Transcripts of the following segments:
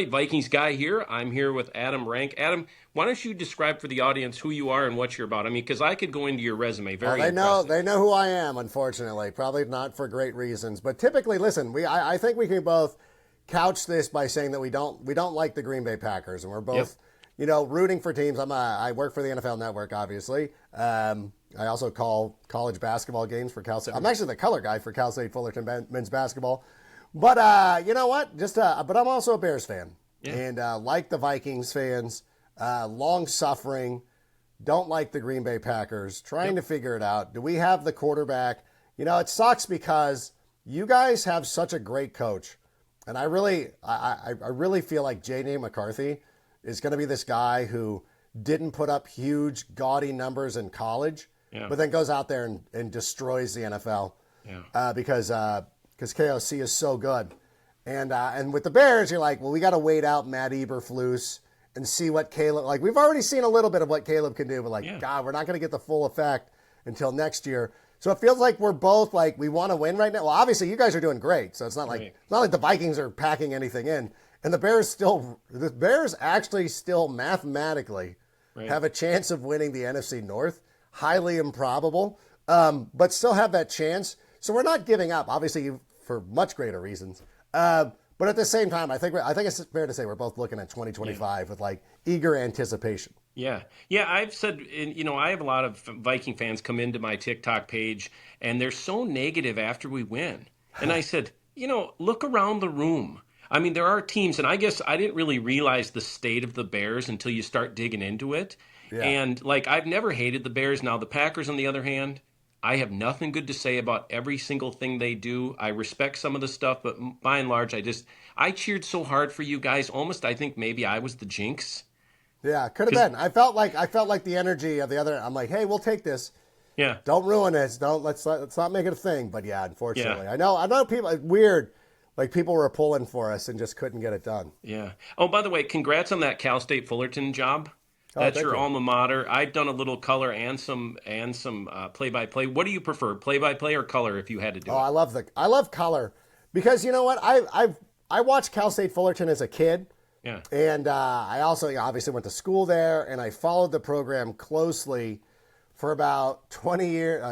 everybody. Vikings Guy here. I'm here with Adam Rank. Adam, why don't you describe for the audience who you are and what you're about? I mean, because I could go into your resume. Oh, Very they impressive. know who I am. Unfortunately, probably not for great reasons, but typically, listen, I think we can both couch this by saying that we don't like the Green Bay Packers, and we're Yep. both, rooting for teams. I work for the NFL Network, obviously. I also call college basketball games for Cal State. I'm actually the color guy for Cal State Fullerton men's basketball. But you know what? But I'm also a Bears fan, Yeah. and like the Vikings fans, long suffering. Don't like the Green Bay Packers. Trying Yep. to figure it out. Do we have the quarterback? It sucks because you guys have such a great coach, and I really feel like J.J. McCarthy is going to be this guy who didn't put up huge, gaudy numbers in college, Yeah. but then goes out there and destroys the NFL Yeah. because KOC is so good. And with the Bears, you're like, well, we got to wait out Matt Eberflus and see what Caleb, like, we've already seen a little bit of what Caleb can do, but like, Yeah. God, we're not going to get the full effect until next year. So it feels like we're both like, we want to win right now. Well, obviously you guys are doing great. So Right. it's not like the Vikings are packing anything in. And the Bears actually still mathematically Right. have a chance of winning the NFC North. Highly improbable, but still have that chance. So we're not giving up, obviously, for much greater reasons. But at the same time, I think it's fair to say we're both looking at 2025 with like eager anticipation. Yeah. Yeah. I've said, and, I have a lot of Viking fans come into my TikTok page and they're so negative after we win. And I said, look around the room. I mean, there are teams, and I guess I didn't really realize the state of the Bears until you start digging into it. Yeah. And like, I've never hated the Bears. Now, the Packers, on the other hand, I have nothing good to say about every single thing they do. I respect some of the stuff, but by and large, I cheered so hard for you guys. Almost, I think maybe I was the jinx. Yeah, could have 'Cause, been. I felt like the energy of the other. I'm like, hey, we'll take this. yeah, Don't ruin this. Don't let's not make it a thing. But yeah, yeah. unfortunately, I know people. It's weird. Like people were pulling for us and just couldn't get it done. Yeah. Oh, by the way, congrats on that Cal State Fullerton job. Oh, That's thank your you. alma mater. I've done a little color and some play by play. What do you prefer, play by play or color? If you had to do Oh, it. I love color because you know what I watched Cal State Fullerton as a kid, Yeah. and I also obviously went to school there, and I followed the program closely for about 20 years.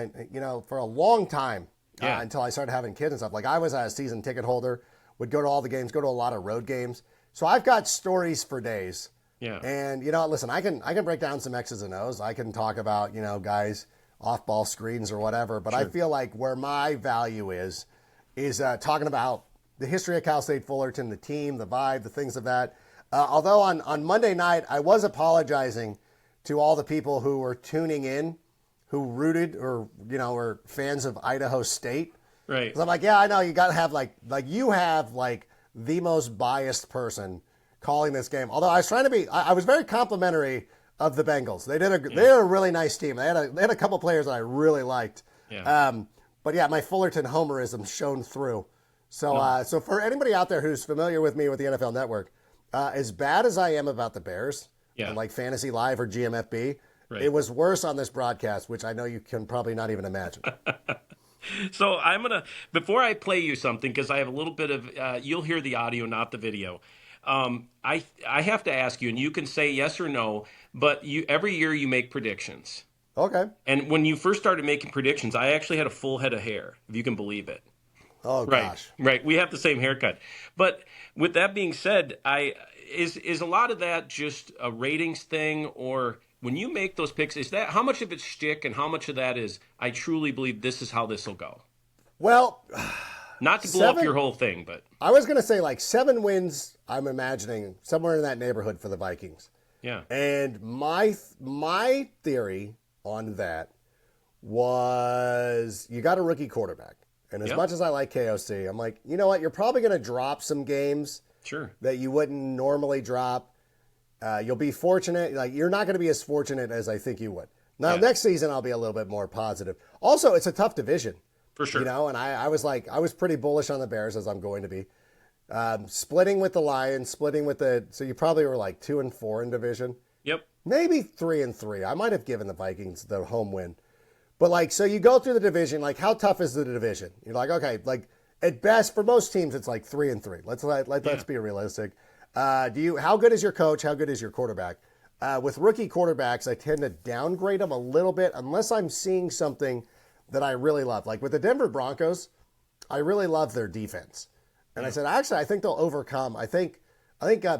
For a long time Yeah. until I started having kids and stuff. Like I was a season ticket holder, would go to all the games, go to a lot of road games. So I've got stories for days. Yeah. And listen, I can break down some X's and O's. I can talk about guys off ball screens or whatever. But I Sure. feel like where my value is talking about the history of Cal State Fullerton, the team, the vibe, the things of that. Although on Monday night I was apologizing to all the people who were tuning in, who rooted or were fans of Idaho State. Right. 'Cause I'm like, yeah, I know you got to have like you have like the most biased person calling this game. Although I was trying to be, I was very complimentary of the Bengals. They're a really nice team. They had a couple players that I really liked. Yeah. But yeah, my Fullerton homerism shone through. So for anybody out there who's familiar with me with the NFL Network, as bad as I am about the Bears Yeah. and like Fantasy Live or GMFB, Right. it was worse on this broadcast, which I know you can probably not even imagine. So I'm gonna before I play you something because I have a little bit of you'll hear the audio, not the video. I have to ask you, and you can say yes or no. But you every year you make predictions, Okay. and when you first started making predictions, I actually had a full head of hair, if you can believe it. Oh Right, gosh. right. We have the same haircut. But with that being said, I is a lot of that just a ratings thing, or when you make those picks, is that how much of it's shtick and how much of that is I truly believe this is how this will go? Well, Not to blow up seven. your whole thing, but I was going to say like 7 wins. I'm imagining somewhere in that neighborhood for the Vikings. yeah, And my theory on that was you got a rookie quarterback. And as Yep. much as I like KOC, I'm like, you know what? You're probably going to drop some games sure, that you wouldn't normally drop. You'll be fortunate. Like you're not going to be as fortunate as I think you would. Now Yeah. next season I'll be a little bit more positive. Also, it's a tough division. for sure. And I was pretty bullish on the Bears as I'm going to be. Splitting with the Lions, so you probably were like 2-4 in division, Yep. maybe 3-3. I might have given the Vikings the home win, but like, so you go through the division, like how tough is the division? You're like, okay, like at best for most teams, it's like 3-3. Let's be realistic. Do you? How good is your coach? How good is your quarterback? With rookie quarterbacks, I tend to downgrade them a little bit unless I'm seeing something that I really love. Like with the Denver Broncos, I really love their defense, and I Yeah. said actually I think they'll overcome. I think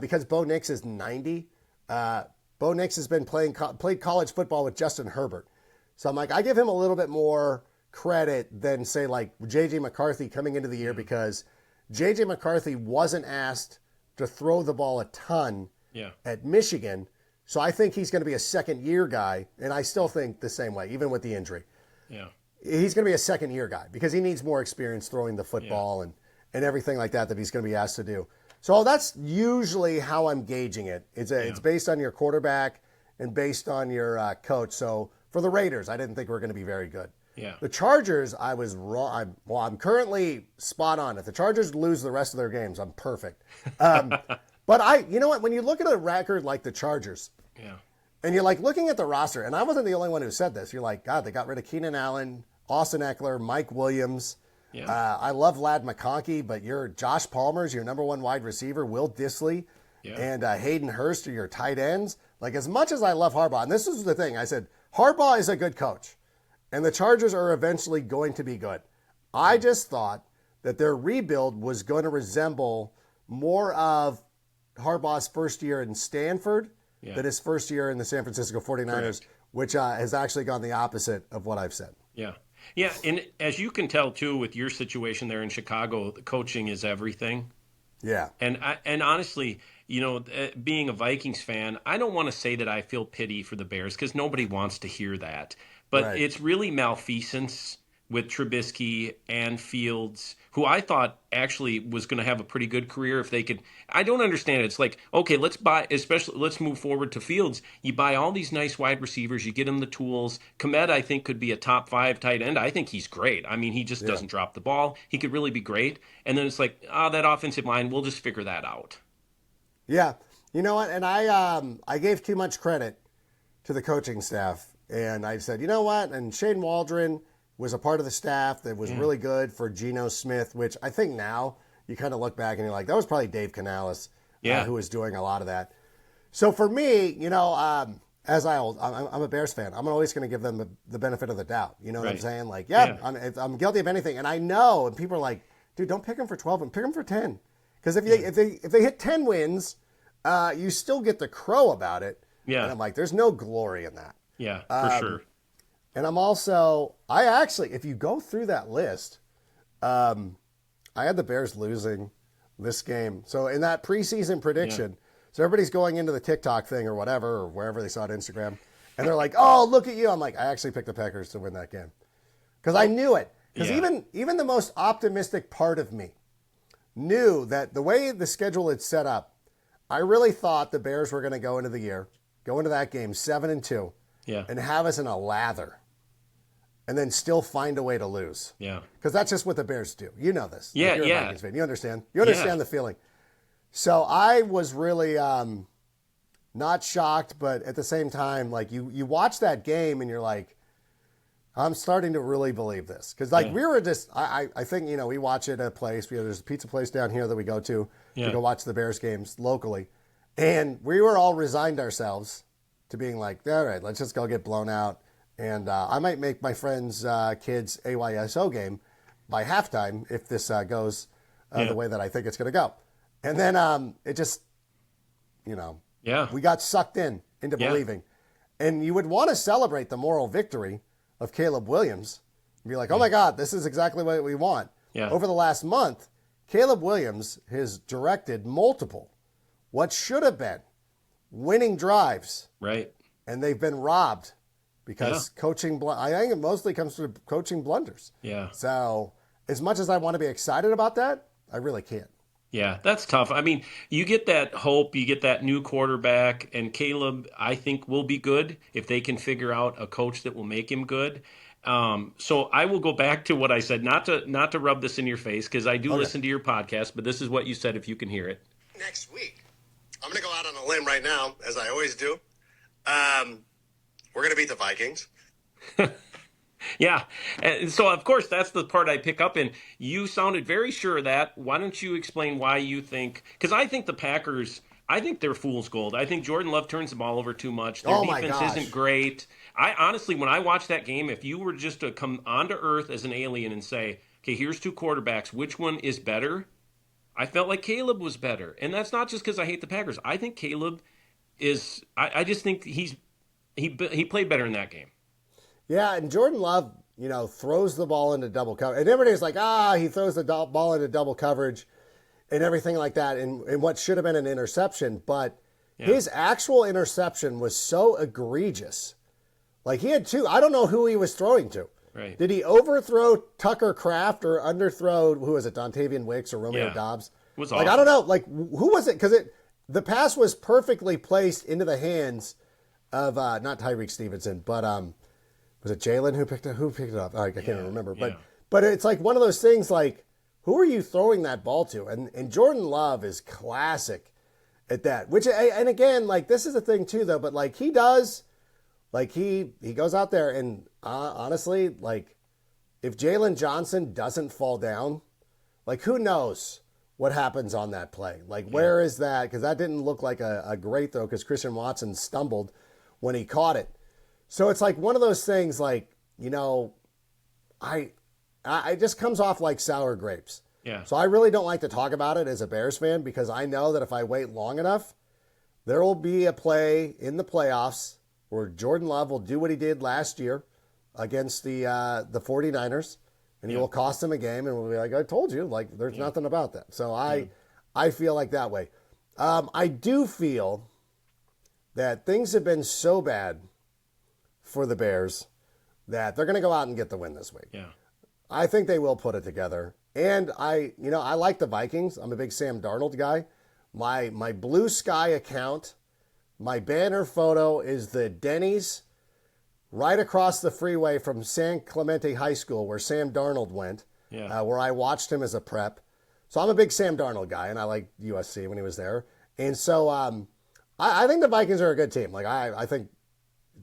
because Bo Nix is 90, Bo Nix has been played college football with Justin Herbert, so I'm like I give him a little bit more credit than say like J.J. McCarthy coming into the year because J.J. McCarthy wasn't asked to throw the ball a ton Yeah. at Michigan. So I think he's going to be a second year guy. And I still think the same way, even with the injury. Yeah. He's going to be a second year guy because he needs more experience throwing the Yeah. football and everything like that he's going to be asked to do. So that's usually how I'm gauging it. It's Yeah. based on your quarterback and based on your coach. So for the Raiders, I didn't think we were going to be very good. Yeah. The Chargers, I was wrong. I'm currently spot on. If the Chargers lose the rest of their games, I'm perfect. But you know what? When you look at a record like the Chargers, Yeah. and you're like looking at the roster, and I wasn't the only one who said this. You're like, God, they got rid of Keenan Allen, Austin Eckler, Mike Williams. Yeah. I love Lad McConkey, but your Josh Palmer's your number one wide receiver, Will Disley, Yeah. and Hayden Hurst are your tight ends. Like as much as I love Harbaugh, and this is the thing, I said Harbaugh is a good coach, and the Chargers are eventually going to be good. I just thought that their rebuild was going to resemble more of Harbaugh's first year in Stanford Yeah. than his first year in the San Francisco 49ers, Correct. which has actually gone the opposite of what I've said. Yeah. Yeah. And as you can tell too, with your situation there in Chicago, the coaching is everything. Yeah. And honestly, being a Vikings fan, I don't want to say that I feel pity for the Bears because nobody wants to hear that. But Right. it's really malfeasance with Trubisky and Fields, who I thought actually was going to have a pretty good career if they could. I don't understand it. It's like, okay, let's move forward to Fields. You buy all these nice wide receivers, you get him the tools. Komet, I think, could be a top 5 tight end. I think he's great. I mean, he just Yeah. doesn't drop the ball. He could really be great. And then it's like, that offensive line, we'll just figure that out. Yeah. You know what? And I gave too much credit to the coaching staff. And I said, you know what? And Shane Waldron was a part of the staff that was really good for Geno Smith, which I think now you kind of look back and you're like, that was probably Dave Canales Yeah. who was doing a lot of that. So for me, I'm a Bears fan. I'm always going to give them the benefit of the doubt. You know what I'm Right. saying? Like, Yeah. I'm guilty of anything. And I know, and people are like, dude, don't pick them for 12 and pick them for 10. Because if they hit 10 wins, you still get the crow about it. Yeah. And I'm like, there's no glory in that. Yeah, for sure. And if you go through that list, I had the Bears losing this game. So in that preseason prediction, so everybody's going into the TikTok thing or whatever, or wherever they saw it, Instagram, and they're like, oh, look at you. I'm like, I actually picked the Packers to win that game. Because I knew it. Because Yeah. even the most optimistic part of me knew that the way the schedule had set up, I really thought the Bears were going to go into that game 7-2, Yeah. and have us in a lather, and then still find a way to lose. Yeah. Because that's just what the Bears do. You know this. Yeah, You're a yeah. Vikings fan. You understand. You understand Yeah. the feeling. So I was really not shocked, but at the same time, like you watch that game and you're like, I'm starting to really believe this. Because we were just, I think, we watch it at a place. There's a pizza place down here that we go to go watch the Bears games locally. And we were all resigned ourselves to being like, all right, let's just go get blown out. And I might make my friend's kids' AYSO game by halftime if this goes the way that I think it's going to go. And then it just, Yeah. we got sucked into Yeah. believing. And you would want to celebrate the moral victory of Caleb Williams and be like, oh my God, this is exactly what we want. Yeah. Over the last month, Caleb Williams has directed multiple, what should have been winning drives, Right. and they've been robbed because coaching. I think it mostly comes through coaching blunders. Yeah. So as much as I want to be excited about that, I really can't. Yeah, that's tough. I mean, you get that hope, you get that new quarterback, and Caleb, I think, will be good if they can figure out a coach that will make him good. So I will go back to what I said, not to rub this in your face, because I do listen to your podcast, but this is what you said if you can hear it. Next week, I'm going to go out on a limb right now, as I always do. We're going to beat the Vikings. Yeah. And so, of course, that's the part I pick up. And you sounded very sure of that. Why don't you explain why you think? Because I think the Packers I think they're fool's gold. I think Jordan Love turns the ball over too much. Their Oh my defense isn't gosh. great. I honestly, when I watched that game, if you were just to come onto earth as an alien and say, okay, here's two quarterbacks, which one is better? I felt like Caleb was better. And that's not just because I hate the Packers. I think Caleb is, I just think he played better in that game. Yeah, and Jordan Love, throws the ball into double coverage. And everybody's like, he throws the ball into double coverage and everything like that, and what should have been an interception. But Yeah, his actual interception was so egregious. Like he had two, I don't know who he was throwing to. right. Did he overthrow Tucker Kraft or underthrow, who was it, Dontavian Wicks or Romeo Yeah, it Dobbs? was Like, I awful. don't know. Like, who was it? Because the pass was perfectly placed into the hands of, not Tyreek Stevenson, but was it Jalen who picked it up? I can't even Yeah, remember. yeah, But it's like one of those things like, who are you throwing that ball to? And Jordan Love is classic at that. Which, and again, like this is a thing too, though. But like he does, like he goes out there and honestly, like if Jalen Johnson doesn't fall down, like who knows what happens on that play? Like yeah. where is that? Because that didn't look like a great throw because Christian Watson stumbled when he caught it. So it's like one of those things. Like I it just comes off like sour grapes. Yeah. So I really don't like to talk about it as a Bears fan because I know that if I wait long enough, there will be a play in the playoffs where Jordan Love will do what he did last year against the 49ers, and he Yeah. will cost them a game, and we'll be like, I told you, like there's Yeah. nothing about that. So Yeah. I feel like that way. I do feel that things have been so bad for the Bears that they're going to go out and get the win this week. Yeah. I think they will put it together. And I like the Vikings. I'm a big Sam Darnold guy. My Blue Sky account, my banner photo is the Denny's right across the freeway from San Clemente High School where Sam Darnold went, Yeah. where I watched him as a prep. So I'm a big Sam Darnold guy, and I like USC when he was there. And so I think the Vikings are a good team. Like I think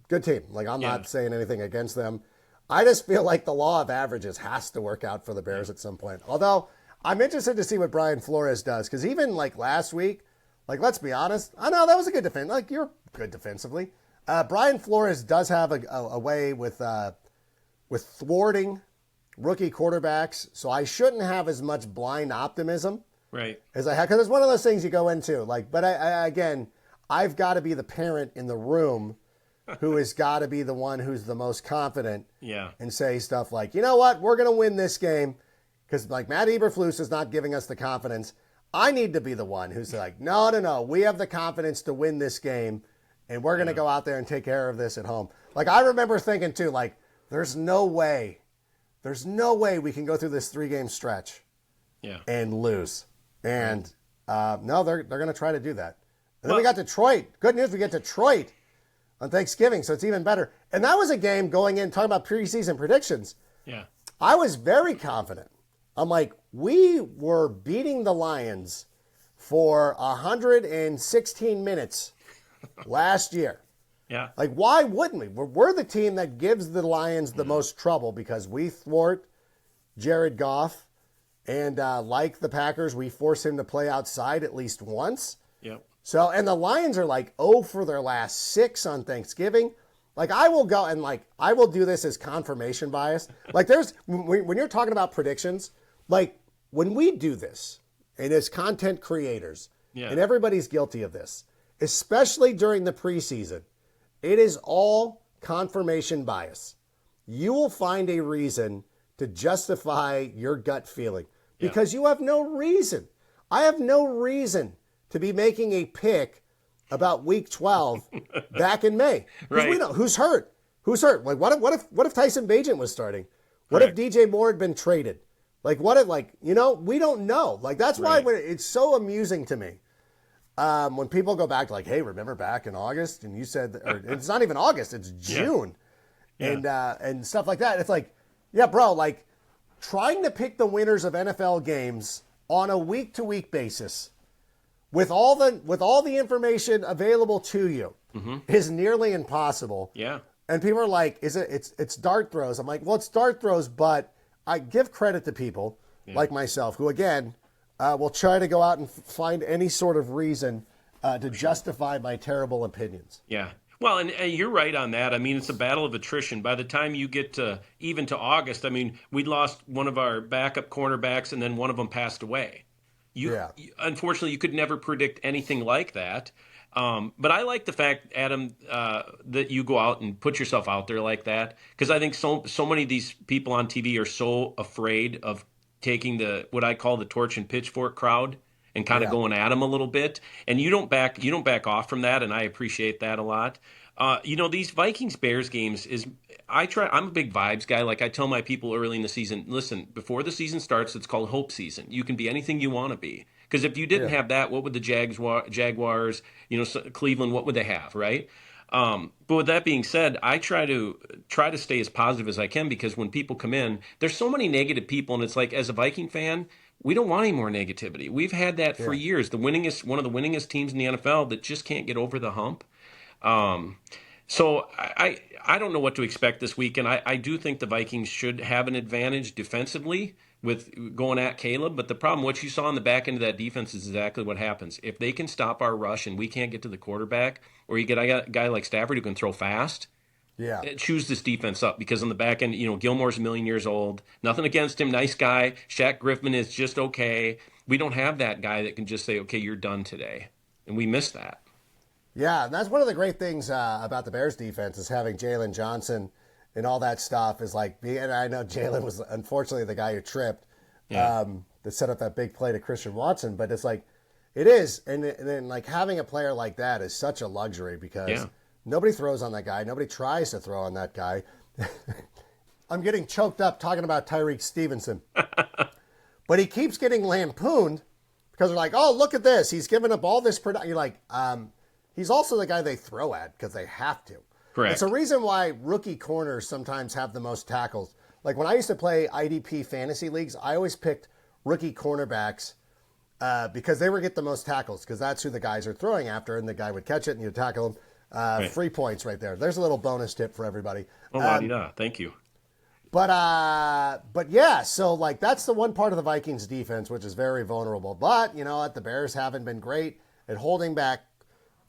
good team. Like I'm Yeah. not saying anything against them. I just feel like the law of averages has to work out for the Bears at some point. Although I'm interested to see what Brian Flores does because even like last week, like let's be honest, I know that was a good defense. Like you're good defensively. Brian Flores does have a way with thwarting rookie quarterbacks, so I shouldn't have as much blind optimism Right. as I have because it's one of those things you go into. Like, but again, I've got to be the parent in the room who has got to be the one who's the most confident Yeah. and say stuff like, you know what, we're going to win this game because like Matt Eberflus is not giving us the confidence. I need to be the one who's like, no, we have the confidence to win this game, and we're going to go out there and take care of this at home. Like I remember thinking too, like there's no way we can go through this 3-game stretch Yeah. and lose. And no, they're going to try to do that. And then we Well- got Detroit. Good news, we get Detroit on Thanksgiving, so it's even better. And that was a game going in, talking about preseason predictions. Yeah. I was very confident. I'm like, we were beating the Lions for 116 minutes last year. Yeah. Like, why wouldn't we? We're the team that gives the Lions the most trouble because we thwart Jared Goff. And like the Packers, we force him to play outside at least once. Yep. So, and the Lions are like 0 for their last 6 on Thanksgiving. Like, I will go and like, I will do this as confirmation bias. Like, when you're talking about predictions, like, when we do this, and as content creators, Yeah. and everybody's guilty of this, especially during the preseason, it is all confirmation bias. You will find a reason to justify your gut feeling because you have no reason. I have no reason to be making a pick about week 12 back in May. Because we Right. know who's hurt. Who's hurt? Like what if Tyson Bagent was starting? What Correct. if DJ Moore had been traded? Like what if we don't know. Like that's why Right. it's so amusing to me. When people go back to like, hey, remember back in August and you said, or it's not even August, it's June, and stuff like that. It's like, yeah, bro, like trying to pick the winners of NFL games on a week to week basis with all the information available to you is nearly impossible. Yeah. And people are like, it's dart throws. I'm like, well, it's dart throws, but I give credit to people like myself who, again, will try to go out and find any sort of reason to for sure. justify my terrible opinions. Yeah. Well, and you're right on that. I mean, it's a battle of attrition. By the time you get to even to August, I mean, we lost one of our backup cornerbacks, and then one of them passed away. Yeah. Unfortunately, you could never predict anything like that. But I like the fact, Adam, that you go out and put yourself out there like that, because I think so many of these people on TV are so afraid of taking the what I call the torch and pitchfork crowd and kind of Yeah. going at them a little bit. And you don't back off from that, and I appreciate that a lot. These Vikings Bears games is I'm a big vibes guy. Like I tell my people early in the season, listen, before the season starts, it's called hope season. You can be anything you want to be. Because if you didn't Yeah. have that, what would the Jaguars, Cleveland, what would they have, right? But with that being said, I try to stay as positive as I can because when people come in, there's so many negative people, and it's like as a Viking fan, we don't want any more negativity. We've had that for Yeah. years. One of the winningest teams in the NFL that just can't get over the hump. Um, so I don't know what to expect this weekend. I do think the Vikings should have an advantage defensively with going at Caleb, but the problem, what you saw in the back end of that defense, is exactly what happens. If they can stop our rush and we can't get to the quarterback, or you get a guy like Stafford who can throw fast, Yeah. it chews this defense up because on the back end, Gilmore's a million years old. Nothing against him, nice guy. Shaq Griffin is just okay. We don't have that guy that can just say, okay, you're done today. And we miss that. Yeah, and that's one of the great things about the Bears defense is having Jalen Johnson and all that stuff is like, and I know Jalen was unfortunately the guy who tripped Yeah. that set up that big play to Christian Watson, but it's like, it is. And then like having a player like that is such a luxury because Yeah. nobody throws on that guy. Nobody tries to throw on that guy. I'm getting choked up talking about Tyreek Stevenson, but he keeps getting lampooned because they're like, oh, look at this. He's giving up all this production. You're like, he's also the guy they throw at because they have to. It's a Correct. reason why rookie corners sometimes have the most tackles. Like when I used to play IDP fantasy leagues, I always picked rookie cornerbacks because they would get the most tackles because that's who the guys are throwing after, and the guy would catch it and you tackle him. Right. Free points right there. There's a little bonus tip for everybody. Oh, la-di-da. Thank you. But yeah, so like that's the one part of the Vikings defense which is very vulnerable. But you know what, the Bears haven't been great at holding back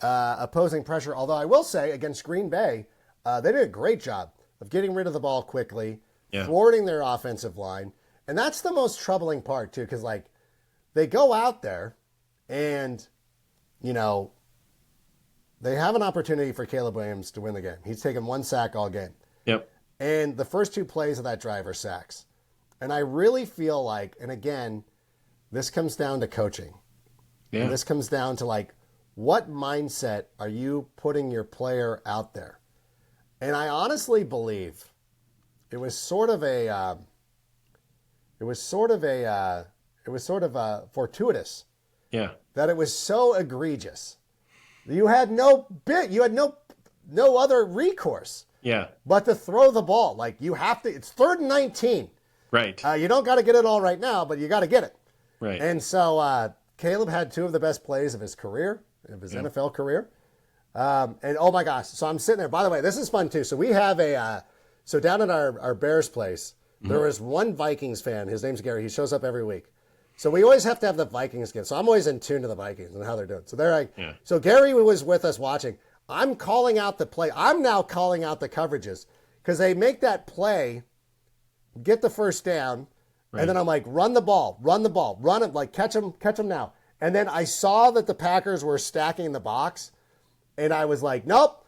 opposing pressure. Although I will say against Green Bay, they did a great job of getting rid of the ball quickly, Yeah. thwarting their offensive line, and that's the most troubling part too, because like they go out there and you know they have an opportunity for Caleb Williams to win the game. He's taken one sack all game. Yep. And the first two plays of that drive are sacks. And I really feel like, and again, this comes down to coaching. And Yeah. this comes down to like, what mindset are you putting your player out there? And I honestly believe it was sort of fortuitous Yeah. that it was so egregious. You had no other recourse. Yeah. But to throw the ball, like you have to, it's 3rd and 19. Right. You don't got to get it all right now, but you got to get it. Right. And so Caleb had two of the best plays of his career, of his NFL career. And oh my gosh, so I'm sitting there. By the way, this is fun too. So we have so down at our Bears place, there is one Vikings fan. His name's Gary. He shows up every week. So we always have to have the Vikings game. So I'm always in tune to the Vikings and how they're doing. So they're like, Yeah. so Gary was with us watching. I'm calling out the play. I'm now calling out the coverages because they make that play, get the first down, Right. and then I'm like, run the ball, run it, like catch them now. And then I saw that the Packers were stacking the box, and I was like, nope,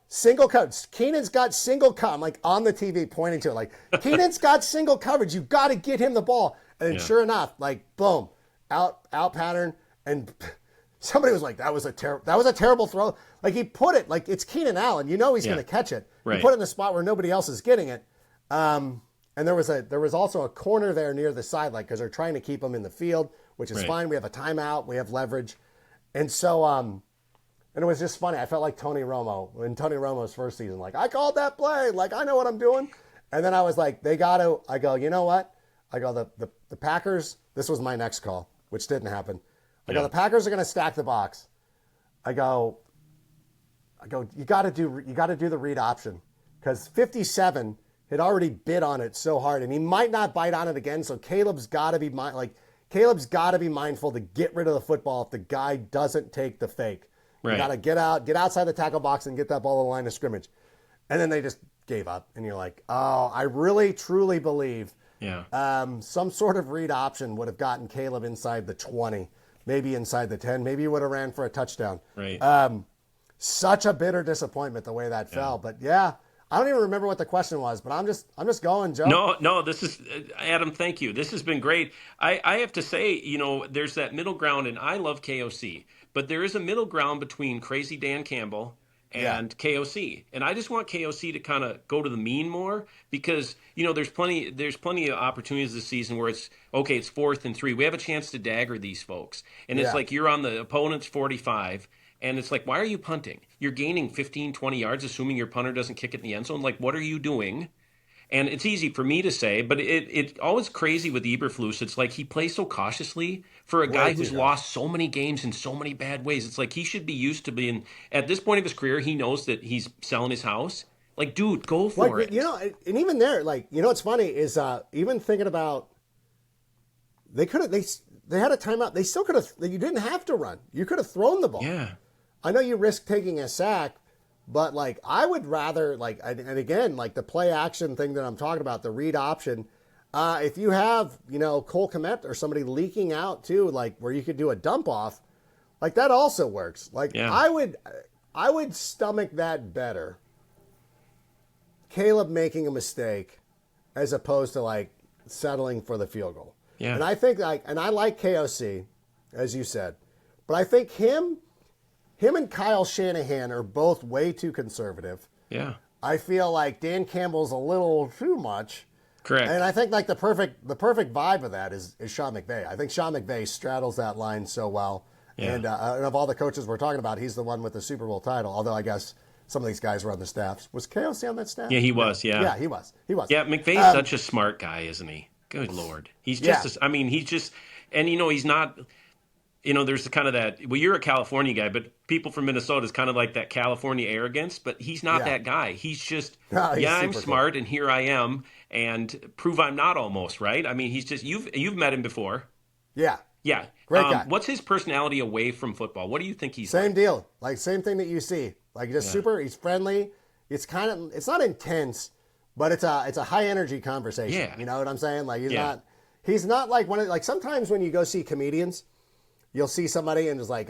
single coverage. Keenan's got single coverage. I'm like on the TV pointing to it, like Keenan's got single coverage. You got to get him the ball. And then Yeah. sure enough, like boom, out pattern, and somebody was like, that was a terrible throw. Like he put it, like it's Keenan Allen. You know he's Yeah. going to catch it. He Right. put it in the spot where nobody else is getting it. And there was also a corner there near the sideline because they're trying to keep him in the field, which is Right. fine. We have a timeout. We have leverage. And so, and it was just funny. I felt like Tony Romo in Tony Romo's first season. Like, I called that play. Like, I know what I'm doing. And then I was like, they got to, I go, you know what? I go, the Packers, this was my next call, which didn't happen. I go, Yeah. the Packers are going to stack the box. I go, you got to do the read option because 57 had already bid on it so hard, and he might not bite on it again. So Caleb's got to be like Caleb's got to be mindful to get rid of the football if the guy doesn't take the fake. You got Right. to get outside the tackle box and get that ball to the line of scrimmage. And then they just gave up. And you're like, oh, I really, truly believe Yeah. some sort of read option would have gotten Caleb inside the 20, maybe inside the 10. Maybe he would have ran for a touchdown. Right. Such a bitter disappointment the way that fell. But yeah, I don't even remember what the question was, but I'm just going, Joe. No, no, this is Adam. Thank you. This has been great. I have to say, there's that middle ground, and I love KOC, but there is a middle ground between Crazy Dan Campbell Yeah. and KOC, and I just want KOC to kind of go to the mean more because there's plenty of opportunities this season where it's okay, it's 4th and 3. We have a chance to dagger these folks, and it's Yeah. like you're on the opponent's 45. And it's like, why are you punting? You're gaining 15, 20 yards, assuming your punter doesn't kick it in the end zone. Like, what are you doing? And it's easy for me to say, but it always crazy with Eberflus. It's like he plays so cautiously for a Way guy too who's good. lost so many games in so many bad ways. It's like he should be used to being at this point of his career. He knows that he's selling his house. Like, dude, go Like, for it. and even there, like, what's funny is even thinking about they could have they had a timeout. They still could have. You didn't have to run. You could have thrown the ball. Yeah, I know you risk taking a sack, but like I would rather like and again like the play action thing that I'm talking about, the read option. If you have Cole Kmet or somebody leaking out too, like where you could do a dump off, like that also works. Like yeah, I would stomach that better. Caleb making a mistake as opposed to like settling for the field goal. yeah, And I think and I like KOC, as you said, but I think him and Kyle Shanahan are both way too conservative. yeah. I feel like Dan Campbell's a little too much. Correct. And I think like the perfect vibe of that is Sean McVay. I think Sean McVay straddles that line so well. Yeah. And of all the coaches we're talking about, he's the one with the Super Bowl title. Although I guess some of these guys were on the staffs. Was KOC on that staff? Yeah, he was. Yeah, Yeah, he was. He was. yeah. McVay's such a smart guy, isn't he? Good Lord, he's Yeah. just. I mean, he's just, and he's not. There's the kind of that. Well, you're a California guy, but people from Minnesota is kind of like that California arrogance. But he's not Yeah. that guy. He's just, No, he's yeah, I'm super cool. smart, and here I am, and prove I'm not almost right. I mean, he's just you've met him before, Yeah. yeah. Great guy. What's his personality away from football? What do you think he's Same like? deal. Like same thing that you see. Like just super. He's friendly. It's not intense, but it's a high energy conversation. Yeah. You know what I'm saying? Like Yeah. he's not like like sometimes when you go see comedians, you'll see somebody and it's like,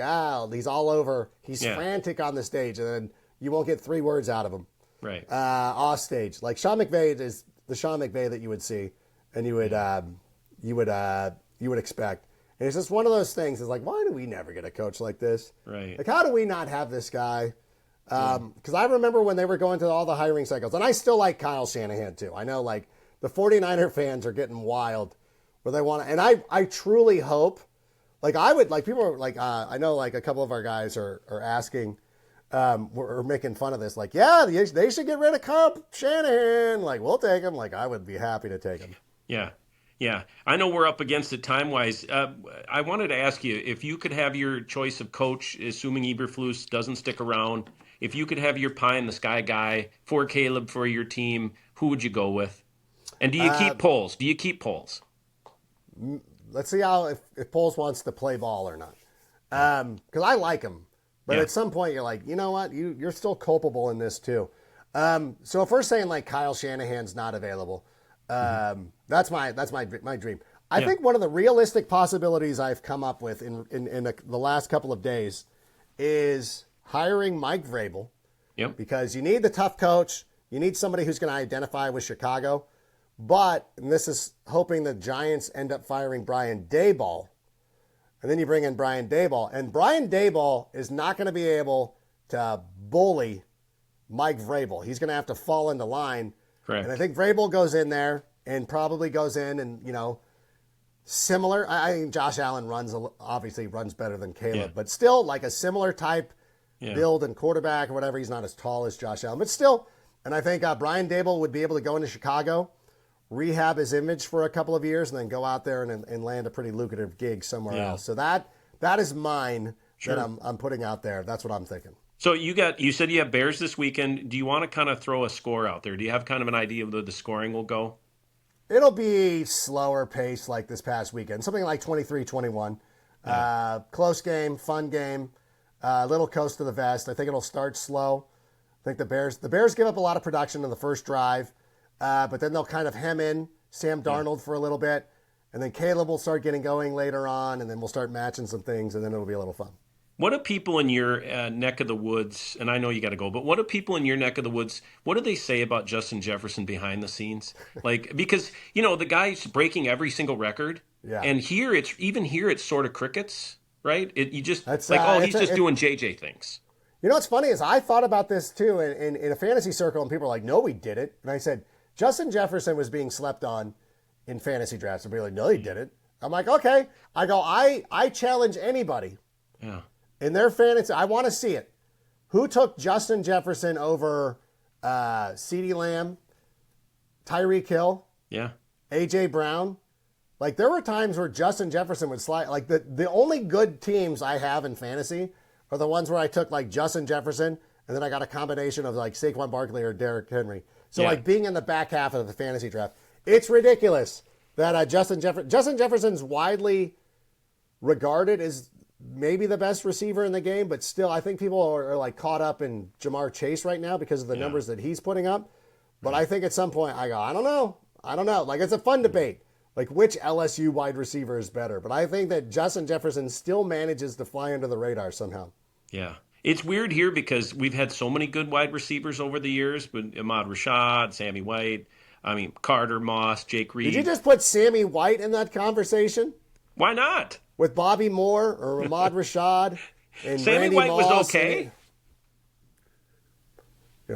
he's all over. He's Yeah. frantic on the stage, and then you won't get 3 words out of him Right. off stage. Like Sean McVay is the Sean McVay that you would see, and you would expect. And it's just one of those things. It's like, why do we never get a coach like this? Right. Like, how do we not have this guy? Because I remember when they were going through all the hiring cycles, and I still like Kyle Shanahan too. I know like the 49er fans are getting wild where they want to, and I truly hope, like I would, like people are like, I know like a couple of our guys are asking, we're making fun of this, like, yeah, they should get rid of Kyle Shanahan. Like, we'll take him. Like, I would be happy to take him. Yeah. Yeah. I know we're up against it time wise. I wanted to ask you if you could have your choice of coach, assuming Eberflus doesn't stick around, if you could have your pie in the sky guy for Caleb for your team, who would you go with? And do you keep polls? Do you keep polls? Let's see how if Poles wants to play ball or not. Because I like him, but Yeah. at some point you're like, you know what, you're still culpable in this too. So if we're saying like Kyle Shanahan's not available, that's my dream. I Yeah. think one of the realistic possibilities I've come up with in the last couple of days is hiring Mike Vrabel, Yep. because you need the tough coach. You need somebody who's going to identify with Chicago. But, and this is hoping the Giants end up firing Brian Daboll. And then you bring in Brian Daboll. And Brian Daboll is not going to be able to bully Mike Vrabel. He's going to have to fall into line. Correct. And I think Vrabel goes in there and probably goes in and, similar. I think Josh Allen obviously runs better than Caleb. Yeah. But still like a similar type Yeah. build and quarterback or whatever. He's not as tall as Josh Allen, but still. And I think Brian Daboll would be able to go into Chicago, rehab his image for a couple of years, and then go out there and land a pretty lucrative gig somewhere Yeah. else. So that is mine Sure. that I'm putting out there. That's what I'm thinking. So you said you have Bears this weekend. Do you want to kind of throw a score out there? Do you have kind of an idea of where the scoring will go? It'll be slower pace like this past weekend, something like 23-21. Yeah. Close game, fun game, little coast to the vest. I think it'll start slow. I think the Bears give up a lot of production in the first drive, but then they'll kind of hem in Sam Darnold for a little bit, and then Caleb will start getting going later on, and then we'll start matching some things, and then it'll be a little fun. What do people in your neck of the woods, and I know you got to go, but what do people in your neck of the woods, what do they say about Justin Jefferson behind the scenes? Like, because, the guy's breaking every single record. Yeah. And here it's sort of crickets, right? You just, That's like, oh, it's he's just doing JJ things. what's funny is I thought about this too in a fantasy circle, and people are like, "No, we did it," and I said Justin Jefferson was being slept on in fantasy drafts, and people are like, "No, he didn't." I'm like, "Okay." I go, I challenge anybody. Yeah. In their fantasy, I want to see it. Who took Justin Jefferson over CeeDee Lamb, Tyreek Hill, Yeah. A.J. Brown? Like, there were times where Justin Jefferson would slide. Like, the only good teams I have in fantasy are the ones where I took, like, Justin Jefferson, and then I got a combination of, like, Saquon Barkley or Derrick Henry. So, Yeah. like, being in the back half of the fantasy draft, it's ridiculous that Justin Jefferson's widely regarded as maybe the best receiver in the game, but still, I think people are like caught up in Jamar Chase right now because of the numbers that he's putting up. But I think at some point I go, I don't know. Like, it's a fun debate. Like, which LSU wide receiver is better? But I think that Justin Jefferson still manages to fly under the radar somehow. Yeah. It's weird here because we've had so many good wide receivers over the years, but Ahmad Rashad, Sammy White, Carter Moss, Jake Reed. Did you just put Sammy White in that conversation Why not? with Bobby Moore or Ahmad Rashad and Sammy Randy White Moss? was okay.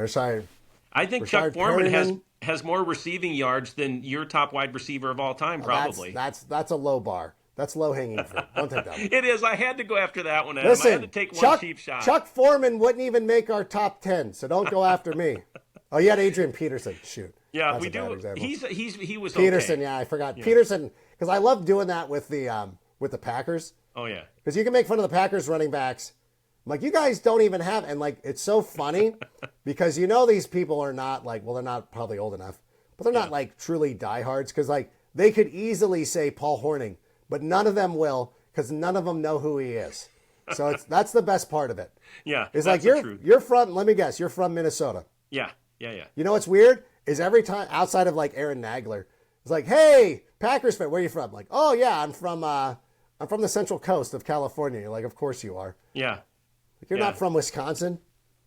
Sorry. I think Rashard Chuck Foreman Perryman. has more receiving yards than your top wide receiver of all time, probably. That's a low bar. That's low hanging fruit. Don't take that one. It is. I had to go after that one, Adam. I had to Listen, take one cheap shot. Chuck Foreman wouldn't even make our top 10, so don't go after me. Oh, you had Adrian Peterson. Shoot. Yeah, That's we a bad do. example. He was Peterson, okay. yeah, I forgot. Peterson, because I love doing that with the Packers. Oh yeah. Because you can make fun of the Packers running backs. I'm like, you guys don't even have, and like, it's so funny because these people are not like, well, they're not probably old enough, but they're not like truly diehards because like they could easily say Paul Hornung, but none of them will because none of them know who he is. So that's the best part of it. Yeah. It's that's like the truth. you're from, let me guess, you're from Minnesota. Yeah. Yeah. You know what's weird is every time outside of like Aaron Nagler, it's like, hey, Packers fan, where are you from? Like, oh yeah, I'm from the Central Coast of California. You're like, of course you are. Yeah. Like, you're not from Wisconsin.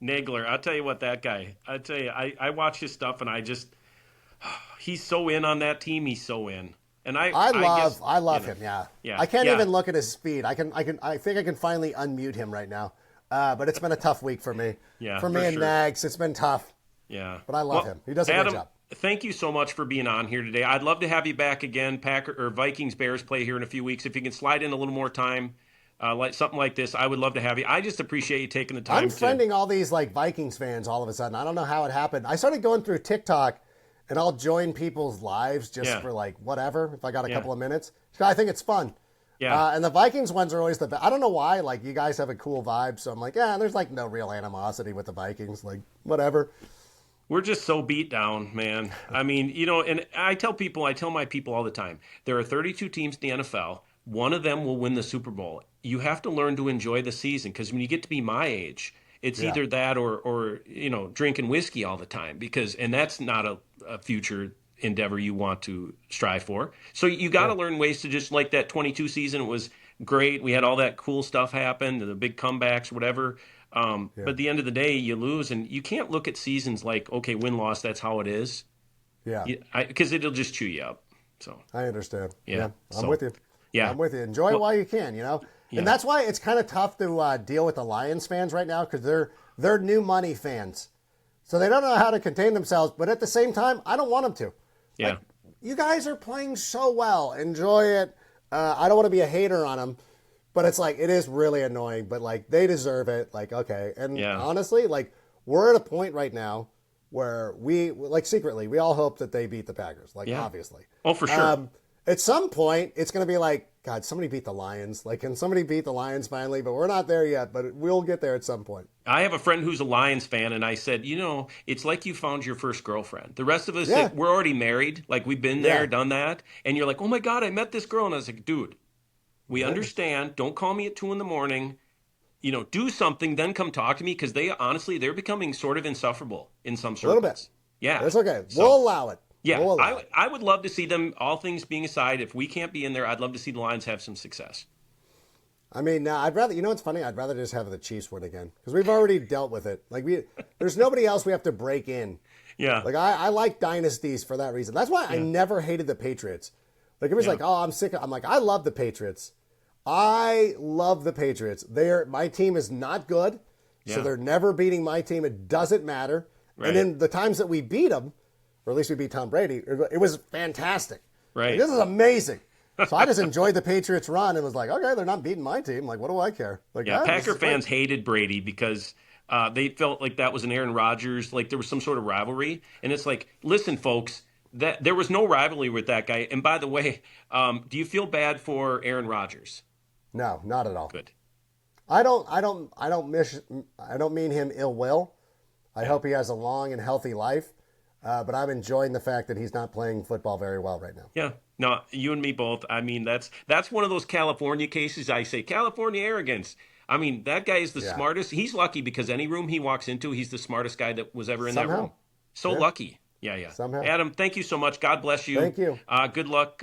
Nagler, I'll tell you what, that guy. I tell you, I watch his stuff and he's so in on that team. He's so in, and I love him. Yeah. Yeah. I can't Yeah. even look at his speed. I think I can finally unmute him right now. But it's been a tough week for me. Yeah, For me for and sure. Nags, it's been tough. Yeah. But I love him. He does a Adam, good job. thank you so much for being on here today. I'd love to have you back again. Vikings Bears play here in a few weeks. If you can slide in a little more time, like something like this, I would love to have you. I just appreciate you taking the time. I'm friending all these like Vikings fans all of a sudden. I don't know how it happened. I started going through TikTok and I'll join people's lives just for like whatever, if I got a couple of minutes. I think it's fun. Yeah. And the Vikings ones are always the best. I don't know why. Like, you guys have a cool vibe. So I'm like, yeah, there's like no real animosity with the Vikings. Like, whatever. We're just so beat down, man. I mean, and I tell my people all the time, there are 32 teams in the NFL. One of them will win the Super Bowl. You have to learn to enjoy the season because when you get to be my age, it's either that or drinking whiskey all the time and that's not a future endeavor you want to strive for. So you got to learn ways to just like that 22 season. It was great. We had all that cool stuff happen, the big comebacks, whatever. But at the end of the day, you lose, and you can't look at seasons like, okay, win-loss, that's how it is. Yeah. Because it'll just chew you up. So I understand. Yeah. I'm with you. Yeah. I'm with you. Enjoy it while you can, Yeah. And that's why it's kind of tough to deal with the Lions fans right now because they're new money fans. So they don't know how to contain themselves, but at the same time, I don't want them to. Yeah. Like, you guys are playing so well. Enjoy it. I don't want to be a hater on them, but it's like, it is really annoying, but like they deserve it. Like, okay. And honestly, like we're at a point right now where we like secretly, we all hope that they beat the Packers. Like, obviously. Oh, for sure. At some point, it's going to be like, God, somebody beat the Lions. Like, can somebody beat the Lions finally? But we're not there yet, but we'll get there at some point. I have a friend who's a Lions fan, and I said, it's like you found your first girlfriend. The rest of us, Yeah, we're already married. Like, we've been there, yeah, done that. And you're like, oh my God, I met this girl. And I was like, dude, we yeah. understand. Don't call me at 2 a.m. Do something, then come talk to me because they're becoming sort of insufferable in some A little bit. circles. Yeah. That's okay. We'll So, allow it. yeah, We'll allow I, it. I would love to see them, all things being aside, if we can't be in there, I'd love to see the Lions have some success. I mean, I'd rather. You know what's funny? I'd rather just have the Chiefs win again because we've already dealt with it. Like there's nobody else we have to break in. Yeah. Like I like dynasties for that reason. That's why I Yeah. never hated the Patriots. Like it was Yeah. like, oh, I'm sick. I'm like, I love the Patriots. I love the Patriots. My team is not good, so Yeah. they're never beating my team. It doesn't matter. Right. And then the times that we beat them, or at least we beat Tom Brady, it was fantastic. Right. Like, this is amazing. So I just enjoyed the Patriots run and was like, okay, they're not beating my team. Like, what do I care? Like, Yeah, this Packer is great. fans hated Brady because they felt like that was an Aaron Rodgers, like there was some sort of rivalry. And it's like, listen, folks, that there was no rivalry with that guy. And by the way, do you feel bad for Aaron Rodgers? No, not at all. Good. I don't mean him ill will. I hope he has a long and healthy life. But I'm enjoying the fact that he's not playing football very well right now. Yeah. No, you and me both. I mean, that's one of those California cases. I say California arrogance. I mean, that guy is the Yeah. smartest. He's lucky because any room he walks into, he's the smartest guy that was ever in that Somehow. room. So Yeah. lucky. Yeah, yeah. Somehow. Adam, thank you so much. God bless you. Thank you. Good luck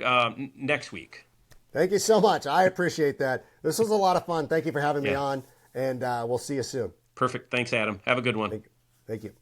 next week. Thank you so much. I appreciate that. This was a lot of fun. Thank you for having me Yeah. on, and we'll see you soon. Perfect. Thanks, Adam. Have a good one. Thank you.